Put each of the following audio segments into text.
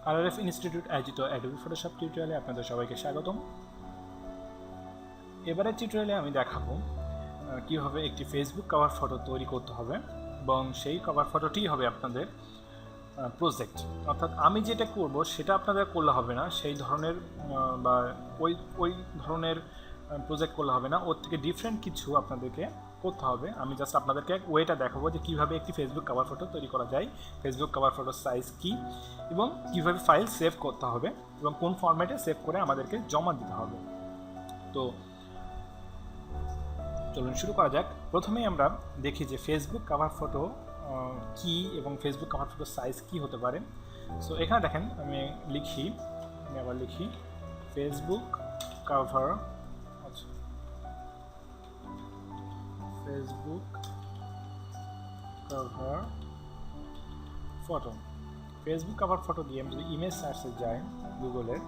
RRF institute আয়োজিত Adobe Photoshop টিউটোরিয়ালে আপনাদের সবাইকে স্বাগতম। এবারের টিউটোরিয়ালে আমি দেখাবো কীভাবে একটি ফেসবুক কভার ফটো তৈরি করতে হবে এবং সেই কভার ফটোটি হবে আপনাদের প্রজেক্ট। অর্থাৎ আমি যেটা করব সেটা আপনাদের করলে হবে না, সেই ধরনের বা ওই ধরনের প্রজেক্ট করলে হবে না, ওর থেকে ডিফারেন্ট কিছু আপনাদেরকে করতে হবে। আমি জাস্ট আপনাদেরকে ওয়েটা দেখাবো যে কীভাবে একটি ফেসবুক কভার ফটো তৈরি করা যায়, ফেসবুক কভার ফটোর সাইজ কী এবং কীভাবে ফাইল সেভ করতে হবে এবং কোন ফরম্যাটে সেভ করে আমাদেরকে জমা দিতে হবে। তো চলুন শুরু করা যাক। প্রথমেই আমরা দেখি যে ফেসবুক কভার ফটো কি এবং ফেসবুক কভার ফটোর সাইজ কি হতে পারে। সো এখানে দেখেন আমি আবার লিখি Facebook cover, Facebook cover photo. Facebook cover photo দিয়ে আমি যদি ইমেজ সার্চে যাই গুগলের,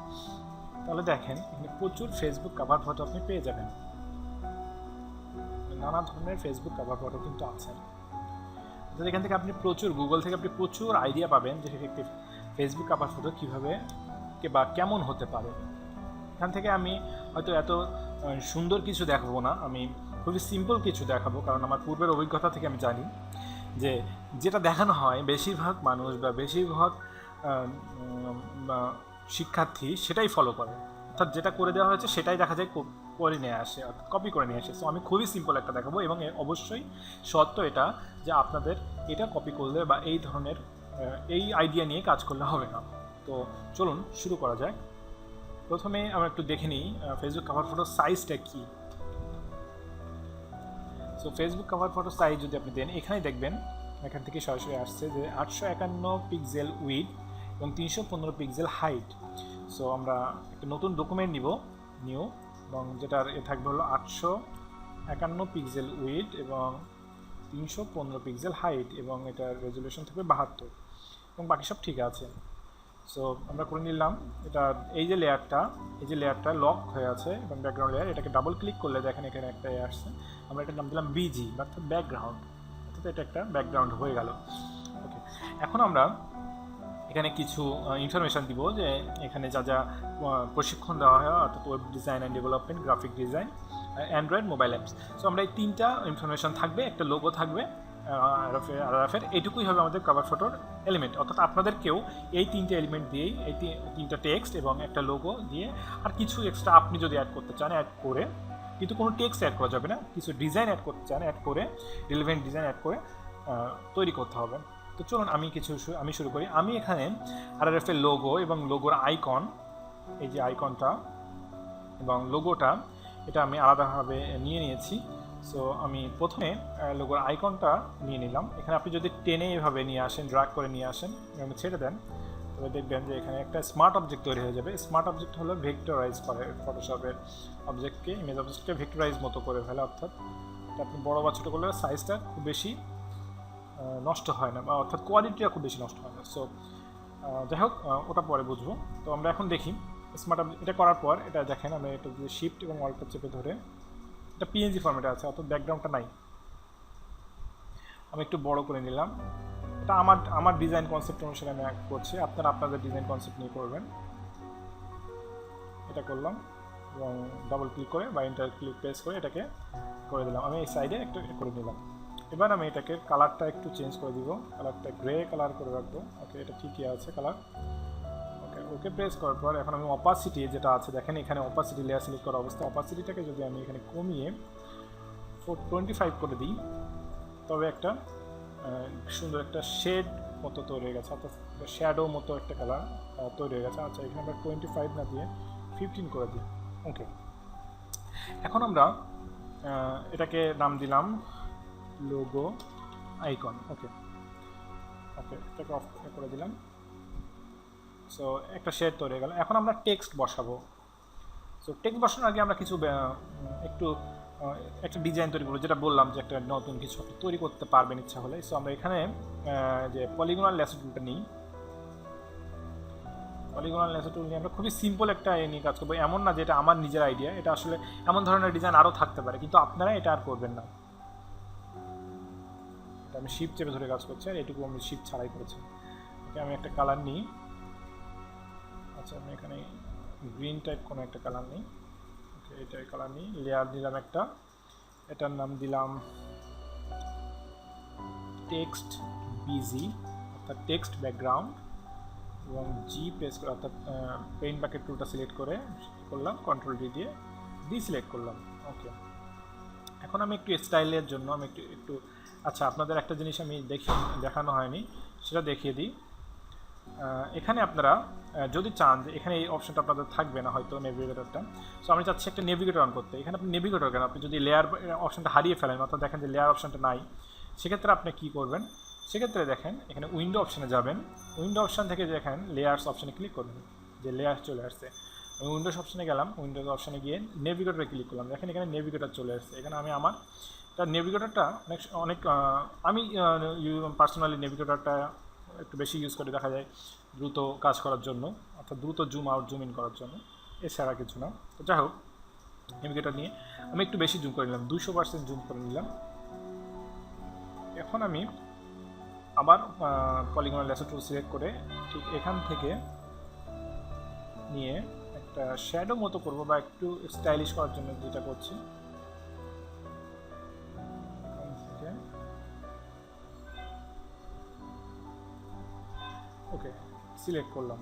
তাহলে দেখেন এখানে প্রচুর ফেসবুক কভার ফটো আপনি পেয়ে যাবেন। নানা ধরনের ফেসবুক কভার ফটো কিন্তু আছে। তো এখান থেকে আপনি গুগল থেকে আপনি প্রচুর আইডিয়া পাবেন যে একটি ফেসবুক কভার ফটো কীভাবে বা কেমন হতে পারে। এখান থেকে আমি হয়তো এত সুন্দর কিছু দেখাবো না, আমি খুবই সিম্পল কিছু দেখাবো, কারণ আমার পূর্বের অভিজ্ঞতা থেকে আমি জানি যে যেটা দেখানো হয় বেশিরভাগ মানুষ বা বেশিরভাগ শিক্ষার্থী সেটাই ফলো করে। অর্থাৎ যেটা করে দেওয়া হয়েছে সেটাই দেখা যায় করে নিয়ে আসে, অর্থাৎ কপি করে নিয়ে আসে। সো আমি খুবই সিম্পল একটা দেখাবো এবং অবশ্যই সত্য এটা যে আপনাদের এটা কপি করলে বা এই ধরনের এই আইডিয়া নিয়ে কাজ করলে হবে না। তো চলুন শুরু করা যাক। প্রথমে আমরা একটু দেখে নিই ফেসবুক কভার ফটোর সাইজটা কী। So Facebook cover photo size যদি আপনি দেন, এখানেই দেখবেন এখান থেকে সরাসরি আসছে যে 851 পিক্সেল উইড এবং 315 পিক্সেল হাইট। সো আমরা একটা নতুন ডকুমেন্ট নিউ এবং যেটার থাকবে হলো 851 পিক্সেল উইড এবং 315 পিক্সেল হাইট এবং এটার রেজুলেশন থাকবে 72 এবং বাকি সব ঠিক আছে। সো আমরা করে নিলাম। এটা এই যে লেয়ারটা লক হয়ে আছে এবং ব্যাকগ্রাউন্ড লেয়ার, এটাকে ডাবল ক্লিক করলে দেখেন এখানে একটা আসছে। আমরা এটার নাম দিলাম বিজি, অর্থাৎ ব্যাকগ্রাউন্ড, অর্থাৎ এটা একটা ব্যাকগ্রাউন্ড হয়ে গেল। ওকে, এখন আমরা এখানে কিছু ইনফরমেশান দিব যে এখানে যা যা প্রশিক্ষণ দেওয়া হয়, অর্থাৎ web design and development, graphic design, Android mobile apps. So আমরা এই তিনটা ইনফরমেশান থাকবে, একটা লোগো থাকবে আরআরএফের, এইটুকুই হবে আমাদের কভার ফটোর এলিমেন্ট। অর্থাৎ আপনাদেরকেও এই তিনটে এলিমেন্ট দিয়েই, এই তিনটা টেক্সট এবং একটা লোগো দিয়ে আর কিছু এক্সট্রা আপনি যদি অ্যাড করতে চান অ্যাড করে, কিন্তু কোনো টেক্সট অ্যাড করা যাবে না, কিছু ডিজাইন অ্যাড করতে চান অ্যাড করে, রিলেভেন্ট ডিজাইন অ্যাড করে তৈরি করতে হবে। তো চলুন আমি শুরু করি। আমি এখানে আরআরএফের লোগো এবং লোগোর আইকন, এই যে আইকনটা এবং লোগোটা, এটা আমি আলাদাভাবে নিয়ে নিয়েছি। সো আমি প্রথমে লোগোর আইকনটা নিয়ে নিলাম। এখানে আপনি যদি টেনে এভাবে নিয়ে আসেন, ড্র্যাগ করে নিয়ে আসেন এবং ছেড়ে দেন, তবে দেখবেন যে এখানে একটা স্মার্ট অবজেক্ট তৈরি হয়ে যাবে। স্মার্ট অবজেক্ট হলো ভেক্টরাইজ করে, ফটোশপের অবজেক্টকে, ইমেজ অবজেক্টকে ভেক্টরাইজ মতো করে ফেলে, অর্থাৎ এটা আপনি বড় বা ছোটো করলে সাইজটা খুব বেশি নষ্ট হয় না, বা অর্থাৎ কোয়ালিটিটা খুব বেশি নষ্ট হয় না। সো যাই হোক, ওটা পরে বুঝবো। তো আমরা এখন দেখি স্মার্ট এটা করার পর, এটা দেখেন আমি এটা যে শিফট এবং অল্টটা চেপে ধরে, এটা পিএনজি ফরম্যাটে আছে, অর্থাৎ ব্যাকগ্রাউন্ডটা নাই। আমি একটু বড় করে নিলাম। এটা আমার ডিজাইন কনসেপ্ট অনুসারে আমি করছি, আপনারা আপনাদের ডিজাইন কনসেপ্ট নিয়ে করবেন। এটা করলাম এবং ডাবল ক্লিক করে বা ইন্টার ক্লিক প্রেস করে এটাকে করে দিলাম। আমি এই সাইডে একটা করে দিলাম। এবার আমি এটাকে কালারটা একটু চেঞ্জ করে দিব, কালারটা গ্রে কালার করে রাখবো। ওকে, এটা ঠিকই আছে কালার। ওকে প্রেস করার পর এখন আমি অপাসিটি যেটা আছে, দেখেন এখানে অপাসিটি লেয়ার সিলেক্ট করা অবস্থা, অপাসিটিটাকে যদি আমি এখানে কমিয়ে 425 করে দিই, তবে একটা সুন্দর একটা শেড মতো তৈরি হয়ে গেছে, অর্থাৎ শ্যাডো মতো একটা কালার তৈরি হয়ে গেছে। আচ্ছা, এখানে আমরা 25 না দিয়ে 15 করে দিই। ওকে, এখন আমরা এটাকে নাম দিলাম লোগো আইকন। ওকে, এটাকে অফ করে দিলাম। সো একটা শেড তৈরি হয়ে গেল। এখন আমরা টেক্সট বসাবো। সো টেক্সট বসানোর আগে আমরা কিছু একটা ডিজাইন তৈরি করবো, যেটা বললাম যে একটা নতুন কিছু আপনি তৈরি করতে পারবেন ইচ্ছা হলে। সো আমরা এখানে যে পলিগনাল ল্যাসো টুলটা নিই, পলিগনাল ল্যাসো টুল নিয়ে আমরা খুবই সিম্পল একটা নিয়ে কাজ করবো। এমন না যে এটা আমার নিজের আইডিয়া, এটা আসলে এমন ধরনের ডিজাইন আরও থাকতে পারে, কিন্তু আপনারা এটা আর করবেন না। এটা আমি শিফট চেপে ধরে কাজ করছি, আর এটুকু আমি শিফট ছাড়াই করেছি। ওকে, আমি একটা কালার নিই, আচ্ছা আমি এখানে গ্রিন টাইপ কোনো একটা কালার নিই, ওকে এটাই কালার নিই, লেয়ার দিলাম একটা, এটার নাম দিলাম টেক্সট বিজি অর্থাৎ টেক্সট ব্যাকগ্রাউন্ড, এবং জি প্রেস করে অর্থাৎ পেইন্ট বাকেট টুলটা সিলেক্ট করে করলাম, কন্ট্রোল ডি দিয়ে সিলেক্ট করলাম। ওকে এখন আমি একটু স্টাইলের জন্য আমি একটু আচ্ছা আপনাদের একটা জিনিস আমি দেখানো হয়নি, সেটা দেখিয়ে দিই। এখানে আপনারা যদি চান যে এখানে এই অপশনটা আপনাদের থাকবে না হয়তো নেভিগেটরটা, সো আমি চাচ্ছি একটা নেভিগেটর অন করতে। এখানে আপনি নেভিগেটর কেন, আপনি যদি লেয়ার অপশনটা হারিয়ে ফেলেন অর্থাৎ দেখেন যে লেয়ার অপশনটা নাই, সেক্ষেত্রে আপনি কী করবেন, সেক্ষেত্রে দেখেন এখানে উইন্ডো অপশানে যাবেন, উইন্ডো অপশান থেকে দেখেন লেয়ার্স অপশানে ক্লিক করবেন, যে লেয়ার চলে আসছে। আমি উইন্ডোজ অপশানে গেলাম, উইন্ডোজ অপশানে গিয়ে নেভিগেটরে ক্লিক করলাম, দেখেন এখানে নেভিগেটর চলে আসছে। এখানে আমি আমার নেভিগেটরটা অনেক আমি পার্সোনালি নেভিগেটরটা একটু বেশি ইউজ করে, দেখা যায় দ্রুত কাজ করার জন্য অর্থাৎ দ্রুত জুম আউট জুম ইন করার জন্য, এছাড়া কিছু না। তো যাই হোক নেভিগেটর নিয়ে আমি একটু বেশি জুম করে নিলাম, 200% জুম করে নিলাম। এখন আমি আবার পলিগন লেসার টুল সিলেক্ট করে ঠিক এখান থেকে নিয়ে একটা শ্যাডো মতো করব বা একটু স্টাইলিশ করার জন্য যেটা করছি, ওকে সিলেক্ট করলাম।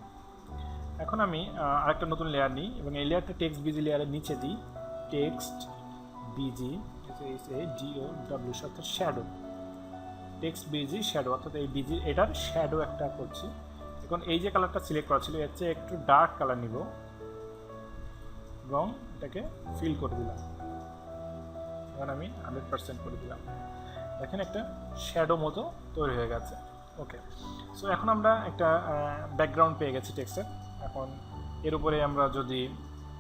এখন আমি আরেকটা নতুন লেয়ার নিই এবং এই লেয়ারটা টেক্সট বিজি লেয়ারের নিচে দিই, টেক্সট বিজি DOW অর্থাৎ শ্যাডো, টেক্সট বিজি শ্যাডো অর্থাৎ এই বিজি এটার শ্যাডো একটা করছি। এখন এই যে কালারটা সিলেক্ট করা ছিল এর চেয়ে একটু ডার্ক কালার নিব এবং এটাকে ফিল করে দিলাম, এখন আমি 100% করে দিলাম, দেখেন একটা শ্যাডো মতো তৈরি হয়ে গেছে। ওকে সো এখন আমরা একটা ব্যাকগ্রাউন্ড পেয়ে গেছি টেক্সটের। এখন এর উপরে আমরা যদি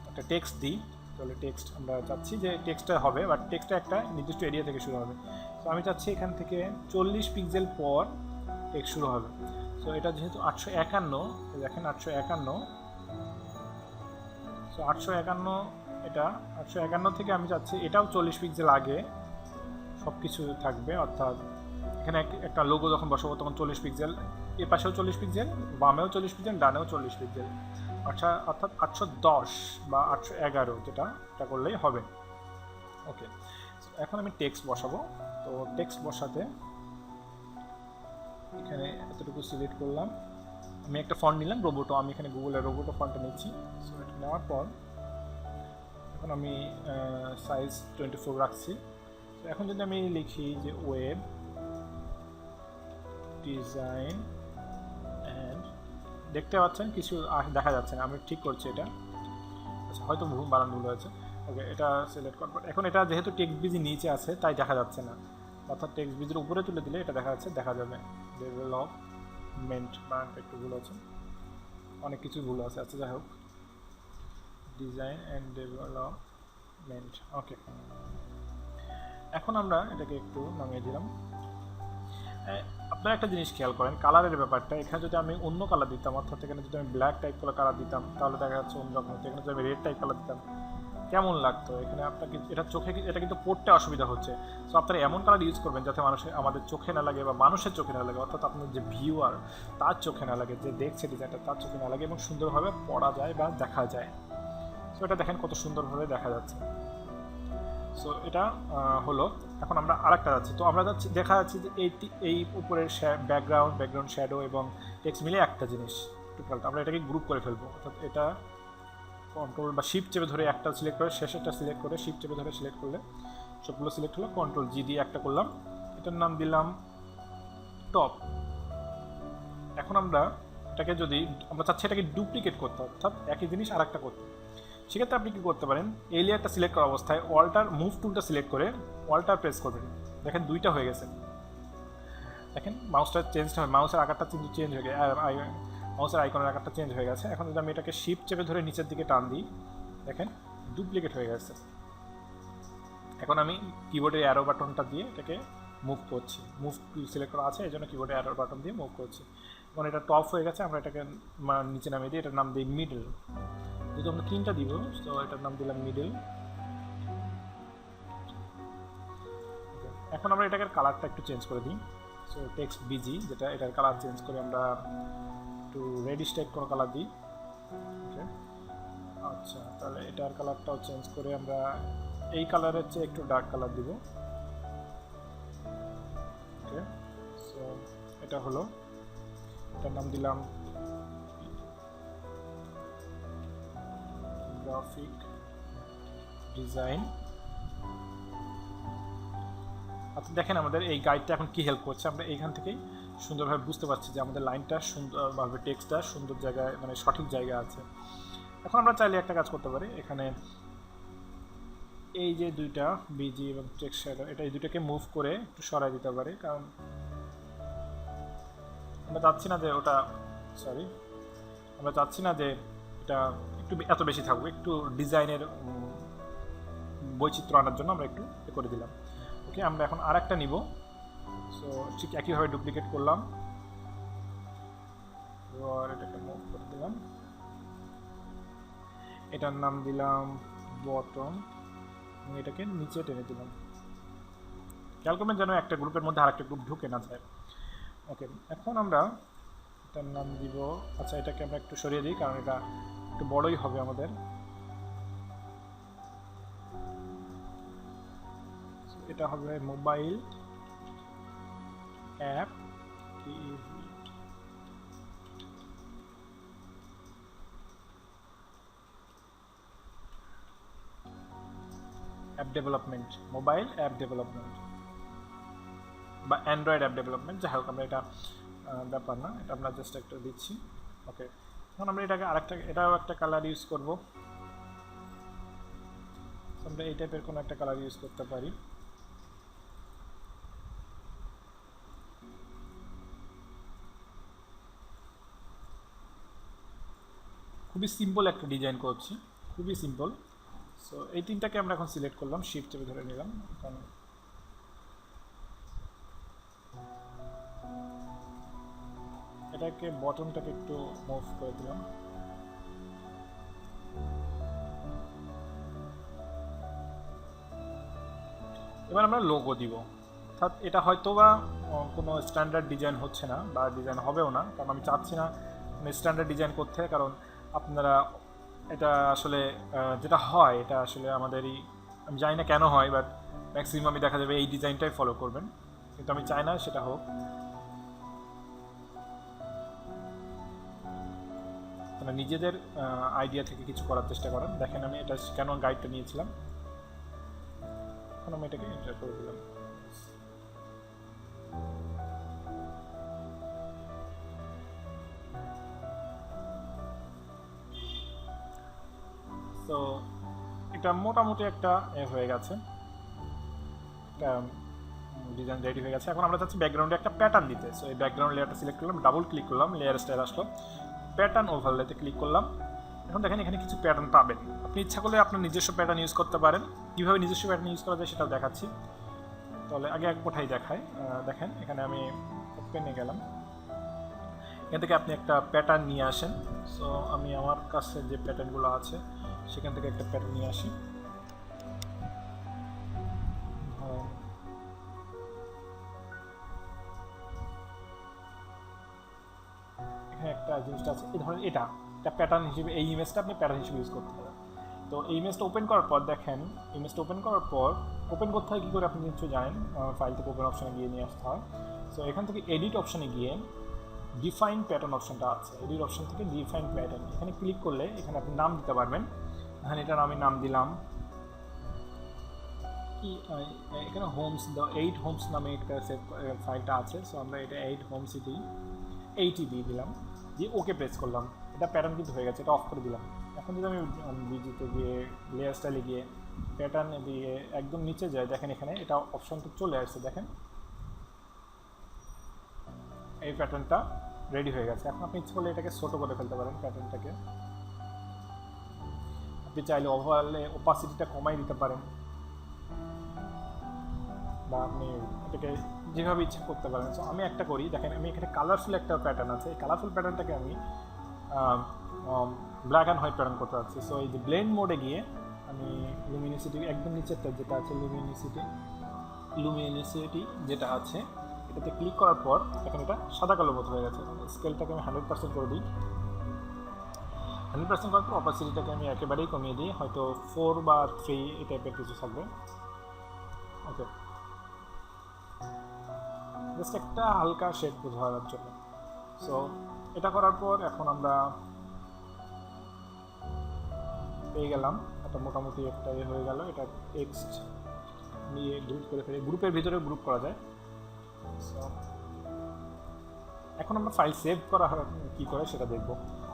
একটা টেক্সট দিই তাহলে টেক্সট আমরা চাচ্ছি যে টেক্সটটা হবে, বাট টেক্সটটা একটা নির্দিষ্ট এরিয়া থেকে শুরু হবে। তো আমি চাচ্ছি এখান থেকে 40 পিক্সেল পর টেক্সট শুরু হবে। সো এটা যেহেতু 851, দেখেন 851, সো 851 এটা 851 থেকে আমি চাচ্ছি এটাও 40 পিক্সেল আগে সব কিছু থাকবে, অর্থাৎ এখানে একটা লোগো যখন বসাবো তখন 40 পিক্সেল, এর পাশেও 40 পিক্সেল, বামেও 40 পিক্সেল, ডানেও 40 পিক্সেল, অর্থাৎ 810 বা 811 যেটা করলেই হবে। ওকে এখন আমি টেক্সট বসাবো। তো টেক্সট বসাতে এখানে এতটুকু সিলেক্ট করলাম, আমি একটা ফন্ট নিলাম রোবোটো, আমি এখানে গুগলের রোবোটো ফন্টটা নিচ্ছি। সো এটা নেওয়ার পর এখন আমি সাইজ 24 রাখছি। তো এখন যদি আমি লিখি যে ওয়েব ডিজাইন অ্যান্ড, দেখতে পাচ্ছেন কিছু দেখা যাচ্ছে না, আমি ঠিক করছি এটা, আচ্ছা হয়তো বানান ভুল হয়েছে। ওকে এটা সিলেক্ট করার পর এখন এটা যেহেতু টেক্সট বিজি নিচে আছে তাই দেখা যাচ্ছে না, অর্থাৎ টেক্সট বিজির উপরে তুলে দিলে এটা দেখা যাচ্ছে, দেখা যাবে। ডেভেলপমেন্ট বানানটা একটু ভুল আছে, অনেক কিছু ভুল আছে, আচ্ছা যাই হোক ডিজাইন অ্যান্ড ডেভেলপমেন্ট। ওকে এখন আমরা এটাকে একটু নামিয়ে দিলাম। আপনারা একটা জিনিস খেয়াল করেন কালারের ব্যাপারটা, এখানে যদি আমি অন্য কালার দিতাম অর্থাৎ এখানে যদি আমি ব্ল্যাক টাইপ কালার দিতাম তাহলে দেখা যাচ্ছে অন্যরকম হতো, এখানে যদি আমি রেড টাইপ কালার দিতাম কেমন লাগতো, এখানে আপনাকে এটা চোখে এটা কিন্তু পড়তে অসুবিধা হচ্ছে। সো আপনারা এমন কালার ইউজ করবেন যাতে আমাদের চোখে না লাগে বা মানুষের চোখে না লাগে, অর্থাৎ আপনার যে ভিউয়ার তার চোখে না লাগে, যে দেখছে ডিজাইনটা তার চোখে না লাগে এবং সুন্দরভাবে পড়া যায় বা দেখা যায়। সো এটা দেখেন কত সুন্দরভাবে দেখা যাচ্ছে। সো এটা হলো, এখন আমরা আরেকটা যাচ্ছি। তো আমরা দেখা যাচ্ছে যে এই উপরের ব্যাকগ্রাউন্ড শ্যাডো এবং টেক্সট মিলে একটা জিনিস টোটালটা, আমরা এটাকে গ্রুপ করে ফেলবো, অর্থাৎ এটা কন্ট্রোল বা শিফট চেপে ধরে একটা সিলেক্ট করে শেষেরটা সিলেক্ট করে শিফট চেপে ধরে সিলেক্ট করলে সবগুলো সিলেক্ট হলো, কন্ট্রোল জি দিয়ে একটা করলাম, এটার নাম দিলাম টপ। এখন আমরা এটাকে যদি আমরা চাচ্ছি এটাকে ডুপ্লিকেট করতে, অর্থাৎ একই জিনিস আর একটা করতে, সেক্ষেত্রে আপনি কী করতে পারেন, এই লেয়ারটা সিলেক্ট করা অবস্থায় ওয়াল্টার মুভ টুলটা সিলেক্ট করে ওয়াল্টার প্রেস করবেন, দেখেন দুইটা হয়ে গেছে, দেখেন মাউসটা চেঞ্জটা হয়, মাউসের আকারটা কিন্তু চেঞ্জ হয়ে গেছে, মাউসের আইকনের আকারটা চেঞ্জ হয়ে গেছে। এখন যদি আমি এটাকে শিফট চেপে ধরে নিচের দিকে টান দিই দেখেন ডুপ্লিকেট হয়ে গেছে। এখন আমি কিবোর্ডের অ্যারো বাটনটা দিয়ে এটাকে মুভ করছি, মুভ সিলেক্ট করা আছে এই জন্য কিবোর্ডে অ্যারো বাটন দিয়ে মুভ করছি। এখন এটা টপ হয়ে গেছে, আমরা এটাকে নিচে নামিয়ে দিই, এটার নাম দিই মিডল, যেহেতু আমরা তিনটা দিব তো এটার নাম দিলাম মিডল। এখন আমরা এটাকে কালারটা একটু চেঞ্জ করে দিই। সো টেক্সট বিজি যেটা, এটার কালার চেঞ্জ করে আমরা একটু রেডিশ টাইপ কোনো কালার দিই, ওকে, আচ্ছা তাহলে এটার কালারটাও চেঞ্জ করে আমরা এই কালারের চেয়ে একটু ডার্ক কালার দিব। ওকে, সো এটা হলো, এটার নাম দিলাম গ্রাফিক ডিজাইন। আপনি দেখেন আমাদের এই গাইডটা এখন কি হেল্প করছে, আমরা এইখান থেকেই সুন্দরভাবে বুঝতে পারছি যে আমাদের লাইনটা সুন্দরভাবে, টেক্সটটা সুন্দর জায়গায়, মানে সঠিক জায়গায় আছে। এখন আমরা চাইলে একটা কাজ করতে পারি, এখানে এই যে দুইটা বিজি এবং টেক্সট শ্যাডো, এটা এই দুটাকে মুভ করে একটু সরাই দিতে পারি, কারণ আমরা চাচ্ছি না যে ওটা, সরি, আমরা চাচ্ছি না যে এটা একটু এত বেশি থাকবে, একটু ডিজাইনের বৈচিত্র্য আনার জন্য আমরা একটু করে দিলাম। ওকে, আমরা এখন আর একটা নিব। সো ঠিক একইভাবে ডুপ্লিকেট করলাম, আর এটাকে মুভ করে দিলাম, এটার নাম দিলাম বটম, এটাকে নিচে টেনে দিলাম। খেয়াল করবেন যেন একটা গ্রুপের মধ্যে আরেকটা গ্রুপ ঢুকে না যায়। ওকে, এখন আমরা এটার নাম দিব, আচ্ছা এটাকে আমরা একটু সরিয়ে দিই কারণ এটা একটু বড়ই হবে আমাদের। এটা হবে mobile app development, mobile app development বা অ্যান্ড্রয়েড অ্যাপ ডেভেলপমেন্ট, যাই হোক আমরা এটা ব্যাপার না, এটা আমরা জাস্ট একটা দিচ্ছি। ওকে, এখন আমরা এটাকে আরেকটা, এটাও একটা কালার ইউজ করব, আমরা এই টাইপের কোনো একটা কালার ইউজ করতে পারি। খুবই সিম্পল একটা ডিজাইন করছি, খুবই সিম্পল। সো এই তিনটাকে আমরা এখন সিলেক্ট করলাম, শিফট চেপে ধরে নিলাম, কারণ এটাকে বটনটাকে একটু মুভ করে দিলাম। এবার আমরা লোগো দিব, অর্থাৎ এটা হয়তো বা কোনো স্ট্যান্ডার্ড ডিজাইন হচ্ছে না বা ডিজাইন হবেও না, কারণ আমি চাচ্ছি না স্ট্যান্ডার্ড ডিজাইন করতে, কারণ আপনারা এটা আসলে যেটা হয় এটা আসলে আমাদেরই, আমি জানি না কেন হয়, বাট ম্যাক্সিমামই দেখা যাবে এই ডিজাইনটাই ফলো করবেন, কিন্তু আমি চাই না সেটা হোক। আপনারা নিজেদের আইডিয়া থেকে কিছু করার চেষ্টা করেন। দেখেন আমি এটা কেন গাইডটা নিয়েছিলাম, এখন আমি এটাকে এন্টার করে দিলাম। তো এটা মোটামুটি একটা হয়ে গেছে, একটা ডিজাইন রেডি হয়ে গেছে। এখন আমরা চাচ্ছি ব্যাকগ্রাউন্ডে একটা প্যাটার্ন দিতে। সো এই ব্যাকগ্রাউন্ড লেয়ারটা সিলেক্ট করলাম, ডাবল ক্লিক করলাম, লেয়ার স্টাইল আসলো, প্যাটার্ন ওভারলেতে ক্লিক করলাম। এখন দেখেন এখানে কিছু প্যাটার্ন পাবেন, আপনি ইচ্ছা করলে আপনার নিজস্ব প্যাটার্ন ইউজ করতে পারেন। কীভাবে নিজস্ব প্যাটার্ন ইউজ করা যায় সেটাও দেখাচ্ছি। তাহলে আগে এক কোঠায় দেখাই, দেখেন এখানে আমি ওপেনে গেলাম, এখান থেকে আপনি একটা প্যাটার্ন নিয়ে আসেন। সো আমি আমার কাছে যে প্যাটার্নগুলো আছে সেখান থেকে একটা প্যাটার্ন নিয়ে আসি। এখানে একটা জিনিসটা আছে, এই ধরেন এটা প্যাটার্ন হিসেবে, এই ইমেজটা আপনি প্যাটার্ন হিসেবে ইউজ করতে পারেন। তো এই ইমেজটা ওপেন করার পর দেখেন, ইমেজটা ওপেন করার পর ওপেন করতে হয় কী করে আপনি নিশ্চয়ই জানেন, ফাইল থেকে ওপেন অপশানে গিয়ে নিয়ে আসতে হয়। সো এখান থেকে এডিট অপশানে গিয়ে ডিফাইন প্যাটার্ন অপশানটা আছে, এডিট অপশান থেকে ডিফাইন প্যাটার্ন, এখানে ক্লিক করলে এখানে আপনি নাম দিতে পারবেন। এখানে এটার আমি নাম দিলাম কি, এখানে হোমস, দ্য 8 হোমস নামে একটা ফাইলটা আছে। সো আমরা এটা 8 হোমস দিই, 80 দিয়ে দিলাম, দিয়ে ওকে প্রেস করলাম। এটা প্যাটার্ন কিন্তু হয়ে গেছে, এটা অফ করে দিলাম। এখন যদি আমি বিজিতে গিয়ে লেয়ার স্টাইলে গিয়ে প্যাটার্ন দিয়ে একদম নিচে যাই, দেখেন এখানে এটা অপশনটা চলে আসছে, দেখেন এই প্যাটার্নটা রেডি হয়ে গেছে। এখন আপনি ইচ্ছে করলে এটাকে ছোটো করে ফেলতে পারেন প্যাটার্নটাকে, আপনি চাইলে ওভারঅলে ওপাসিটিটা কমাই দিতে পারেন, বা আপনি এটাকে যেভাবে ইচ্ছা করতে পারেন। সো আমি একটা করি, দেখেন আমি এখানে কালারফুল একটা প্যাটার্ন আছে, এই কালারফুল প্যাটার্নটাকে আমি ব্ল্যাক অ্যান্ড হোয়াইট প্যাটার্ন করতে পারছি। সো এই যে ব্লেন্ড মোডে গিয়ে আমি লুমিনিসিটি একদম নিচেরটা যেটা আছে, লুমিনিসিটি যেটা আছে এটাতে ক্লিক করার পর এখন এটা সাদা কালো মতো হয়ে গেছে। স্কেলটাকে আমি 100% করে দিই, 100% করার পর অপাসিটিটাকে আমি একেবারেই কমিয়ে দিই, হয়তো 4 বা 3 এই টাইপের কিছু থাকবে। ওকে, জাস্ট একটা হালকা শেড বোঝানোর জন্য। সো এটা করার পর এখন আমরা পেয়ে গেলাম একটা মোটামুটি একটা হয়ে গেল। এটা টেক্সট নিয়ে গ্রুপ করে ফেলি, গ্রুপের ভিতরে গ্রুপ করা যায়। সো এখন আমরা ফাইল সেভ করা কী করে সেটা দেখব।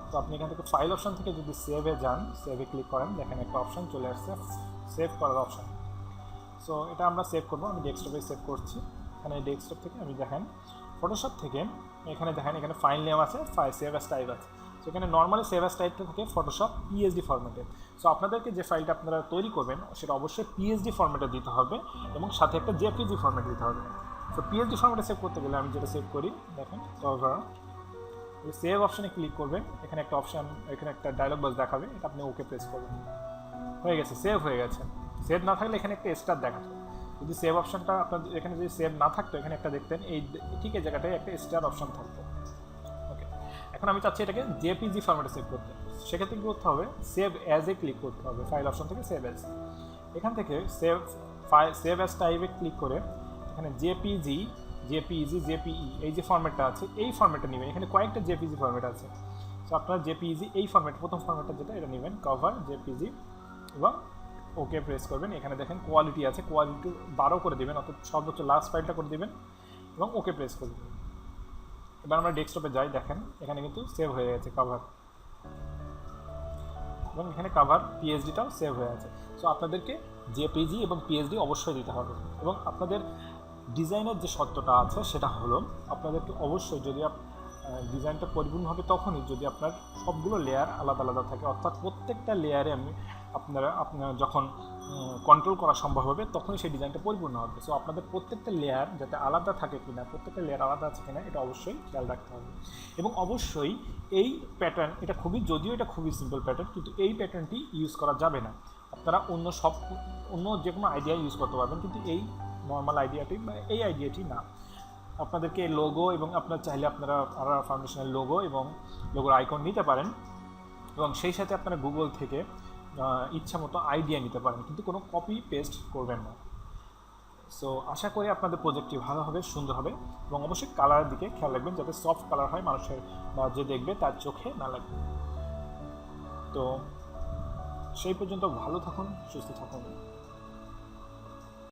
তো আপনি এখান থেকে ফাইল অপশান থেকে যদি সেভে যান, সেভে ক্লিক করেন, দেখেন একটা অপশান চলে আসছে সেভ করার অপশান। সো এটা আমরা সেভ করবো, আমি ডেস্কটপে সেভ করছি। এখানে ডেস্কটপ থেকে আমি দেখেন ফটোশপ থেকে এখানে দেখেন এখানে ফাইল নেম আছে, ফাইল সেভ অ্যাজ টাইপ আছে। সো এখানে নর্মালি সেভ অ্যাজ টাইপটা থাকে ফটোশপ পিএসডি ফরম্যাটে। সো আপনাদেরকে যে ফাইলটা আপনারা তৈরি করবেন সেটা অবশ্যই পিএসডি ফরম্যাটে দিতে হবে এবং সাথে একটা জেপিজি ফরম্যাট দিতে হবে। সো পিএসডি ফরম্যাটে সেভ করতে গেলে আমি যেটা সেভ করি, দেখেন কভার সেভ অপশানে ক্লিক করবেন, এখানে একটা অপশান, এখানে একটা ডায়লগ বক্স দেখাবে, এটা আপনি ওকে প্রেস করবেন। হয়ে গেছে, সেভ হয়ে গেছে। সেভ না থাকলে এখানে একটা স্টার দেখাতো, যদি সেভ অপশানটা আপনার এখানে যদি সেভ না থাকতো এখানে একটা দেখতেন এই ঠিক এই জায়গাটায় একটা স্টার অপশান থাকতো। ওকে, এখন আমি চাচ্ছি এটাকে জেপিজি ফরম্যাটে সেভ করতে। সেক্ষেত্রে কী করতে হবে, সেভ অ্যাজে ক্লিক করতে হবে, ফাইল অপশান থেকে সেভ অ্যাজ। এখান থেকে সেভ অ্যাজ টাইপে ক্লিক করে এখানে জেপিজি এই যে ফরম্যাটটা আছে এই ফরম্যাটটা নেবেন। এখানে কয়েকটা জেপিজি ফরম্যাট আছে। সো আপনারা জেপিজি এই ফরম্যাট, প্রথম ফরম্যাটটা যেটা এটা নেবেন, কভার জেপিজি, এবং ওকে প্রেস করবেন। এখানে দেখেন কোয়ালিটি আছে, কোয়ালিটি 12 করে দেবেন, অর্থাৎ সর্বোচ্চ লাস্ট ফাইলটা করে দেবেন এবং ওকে প্রেস করবেন। এবার আমরা ডেস্কটপে যাই, দেখেন এখানে কিন্তু সেভ হয়ে গেছে কভার, এবং এখানে কভার পিএসডিটাও সেভ হয়ে আছে। সো আপনাদেরকে জেপিজি এবং পিএসডি অবশ্যই দিতে হবে। এবং আপনাদের ডিজাইনের যে সত্যটা আছে সেটা হলো আপনাদেরকে অবশ্যই, যদি ডিজাইনটা পরিপূর্ণ হবে তখনই যদি আপনার সবগুলো লেয়ার আলাদা আলাদা থাকে, অর্থাৎ প্রত্যেকটা লেয়ারে আপনার যখন কন্ট্রোল করা সম্ভব হবে তখনই সেই ডিজাইনটা পরিপূর্ণ হবে। সো আপনাদের প্রত্যেকটা লেয়ার যাতে আলাদা থাকে কিনা, প্রত্যেকটা লেয়ার আলাদা আছে কিনা এটা অবশ্যই খেয়াল রাখতে হবে। এবং অবশ্যই এই প্যাটার্ন, এটা যদিও এটা খুবই সিম্পল প্যাটার্ন, কিন্তু এই প্যাটার্নটি ইউজ করা যাবে না। আপনারা অন্য যে কোনো আইডিয়া ইউজ করতে পারবেন, কিন্তু এই নর্মাল আইডিয়াটি বা এই আইডিয়াটি না। আপনাদেরকে লোগো এবং আপনার চাইলে আপনারা ফাউন্ডেশনের লোগো এবং লোগোর আইকন নিতে পারেন, এবং সেই সাথে আপনারা গুগল থেকে ইচ্ছা মতো আইডিয়া নিতে পারেন, কিন্তু কোনো কপি পেস্ট করবেন না। সো আশা করি আপনাদের প্রজেক্টটি ভালো হবে, সুন্দর হবে, এবং অবশ্যই কালারের দিকে খেয়াল রাখবেন যাতে সফট কালার হয়, মানুষের বা যে দেখবে তার চোখে না লাগবে। তো সেই পর্যন্ত ভালো থাকুন, সুস্থ থাকুন।